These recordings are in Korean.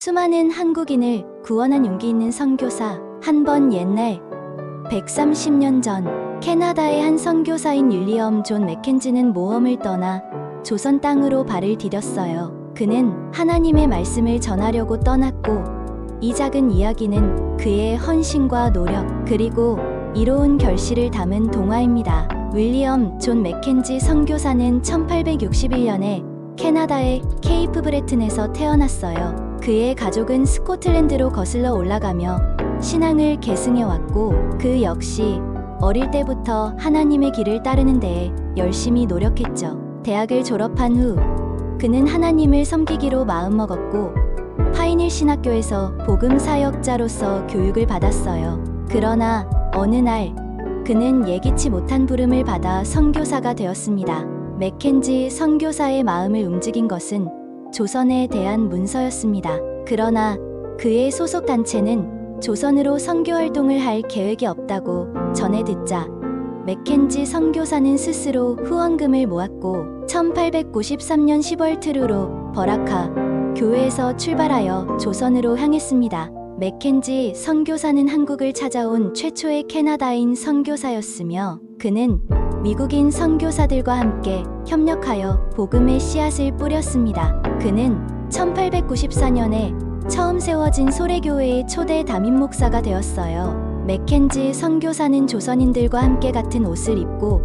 수많은 한국인을 구원한 용기 있는 선교사. 한 번 옛날 130년 전 캐나다의 한 선교사인 윌리엄 존 맥켄지는 모험을 떠나 조선 땅으로 발을 디뎠어요. 그는 하나님의 말씀을 전하려고 떠났고, 이 작은 이야기는 그의 헌신과 노력 그리고 이로운 결실을 담은 동화입니다. 윌리엄 존 맥켄지 선교사는 1861년에 캐나다의 케이프 브레튼에서 태어났어요. 그의 가족은 스코틀랜드로 거슬러 올라가며 신앙을 계승해왔고, 그 역시 어릴 때부터 하나님의 길을 따르는 데에 열심히 노력했죠. 대학을 졸업한 후 그는 하나님을 섬기기로 마음먹었고, 파이닐 신학교에서 복음 사역자로서 교육을 받았어요. 그러나 어느 날 그는 예기치 못한 부름을 받아 선교사가 되었습니다. 맥켄지 선교사의 마음을 움직인 것은 조선에 대한 문서였습니다. 그러나 그의 소속 단체는 조선으로 선교 활동을 할 계획이 없다고 전해 듣자 맥켄지 선교사는 스스로 후원금을 모았고 1893년 10월 트루로 버라카 교회에서 출발하여 조선으로 향했습니다. 맥켄지 선교사는 한국을 찾아온 최초의 캐나다인 선교사였으며, 그는 미국인 선교사들과 함께 협력하여 복음의 씨앗을 뿌렸습니다. 그는 1894년에 처음 세워진 소래교회의 초대 담임 목사가 되었어요. 맥켄지 선교사는 조선인들과 함께 같은 옷을 입고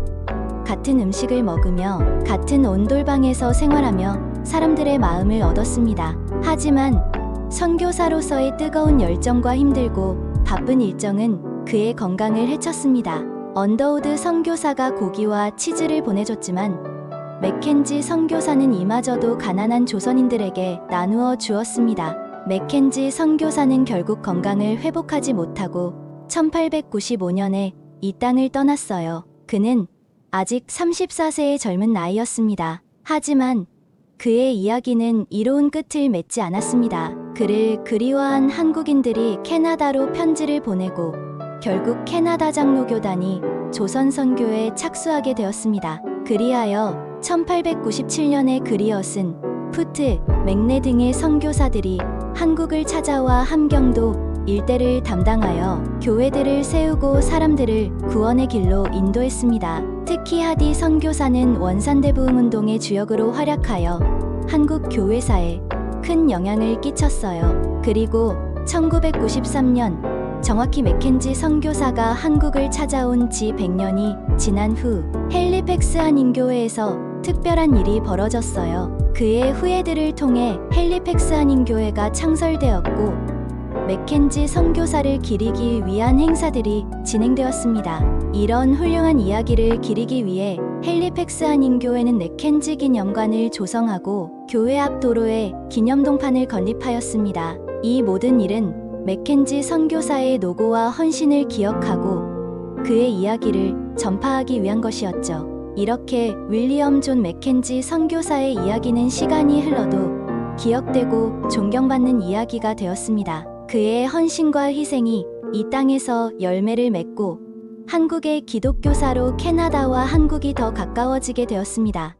같은 음식을 먹으며 같은 온돌방에서 생활하며 사람들의 마음을 얻었습니다. 하지만 선교사로서의 뜨거운 열정과 힘들고 바쁜 일정은 그의 건강을 해쳤습니다. 언더우드 선교사가 고기와 치즈를 보내줬지만 맥켄지 선교사는 이마저도 가난한 조선인들에게 나누어 주었습니다. 맥켄지 선교사는 결국 건강을 회복하지 못하고 1895년에 이 땅을 떠났어요. 그는 아직 34세의 젊은 나이였습니다. 하지만 그의 이야기는 이로운 끝을 맺지 않았습니다. 그를 그리워한 한국인들이 캐나다로 편지를 보내고 결국 캐나다 장로교단이 조선 선교에 착수하게 되었습니다. 그리하여 1897년에 그리엇은, 푸트, 맥네 등의 선교사들이 한국을 찾아와 함경도 일대를 담당하여 교회들을 세우고 사람들을 구원의 길로 인도했습니다. 특히 하디 선교사는 원산대부흥운동의 주역으로 활약하여 한국 교회사에 큰 영향을 끼쳤어요. 그리고 1993년 정확히 맥켄지 선교사가 한국을 찾아온 지 100년이 지난 후 헬리팩스 한인교회에서 특별한 일이 벌어졌어요. 그의 후예들을 통해 헬리팩스 한인교회가 창설되었고, 맥켄지 선교사를 기리기 위한 행사들이 진행되었습니다. 이런 훌륭한 이야기를 기리기 위해 헬리팩스 한인교회는 맥켄지 기념관을 조성하고 교회 앞 도로에 기념동판을 건립하였습니다. 이 모든 일은 맥켄지 선교사의 노고와 헌신을 기억하고 그의 이야기를 전파하기 위한 것이었죠. 이렇게 윌리엄 존 맥켄지 선교사의 이야기는 시간이 흘러도 기억되고 존경받는 이야기가 되었습니다. 그의 헌신과 희생이 이 땅에서 열매를 맺고 한국의 기독교사로 캐나다와 한국이 더 가까워지게 되었습니다.